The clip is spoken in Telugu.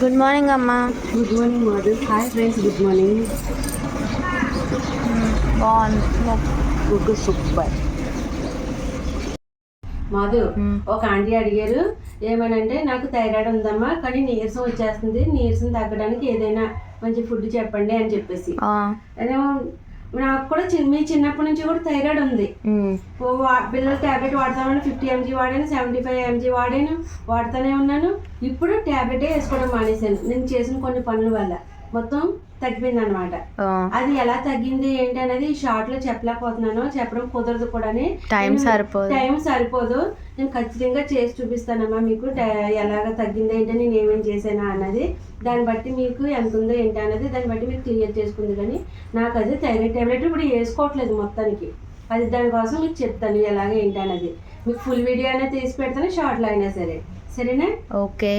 గుడ్ మార్నింగ్ అమ్మా. Good morning Madhu. Hi friends, good morning. బాగుంది సూపర్. మాధు, ఒక ఆంటీ అడిగారు ఏమనంటే, నాకు థైరాయిడ్ ఉందమ్మా కానీ నీరసం వచ్చేస్తుంది, నీరసం తగ్గడానికి ఏదైనా మంచి ఫుడ్ చెప్పండి అని చెప్పేసి. నాకు కూడా మీ చిన్నప్పటి నుంచి కూడా థైరాయిడ్ ఉంది. పిల్లలు ట్యాబ్లెట్ వాడతామని 50 mg వాడాను, 75 mg వాడుతూనే ఉన్నాను. ఇప్పుడు ట్యాబ్లెటే వేసుకోవడం మానేశాను. నేను చేసిన కొన్ని పనుల వల్ల మొత్తం తగ్గిపోయింది అనమాట. అది ఎలా తగ్గింది ఏంటి అనేది షార్ట్ లో చెప్పలేకపోతున్నాను, చెప్పడం కుదరదు కూడా. టైం సరిపోదు. నేను ఖచ్చితంగా చేసి చూపిస్తానమ్మా మీకు ఎలాగ తగ్గింది ఏంటి, నేను ఏమేమి చేశానా అన్నది. దాన్ని బట్టి మీకు ఎంత ఉందో ఏంటి అన్నది దాన్ని బట్టి మీకు క్లియర్ చేసుకుంది. కానీ నాకు అది థైరాయిడ్ టాబ్లెట్ ఇప్పుడు వేసుకోవట్లేదు మొత్తానికి. అది దానికోసం మీకు చెప్తాను ఎలాగ ఏంటి అన్నది. మీకు ఫుల్ వీడియో అనేది తీసి పెడతాను, షార్ట్లో అయినా సరే. సరేనా? ఓకే.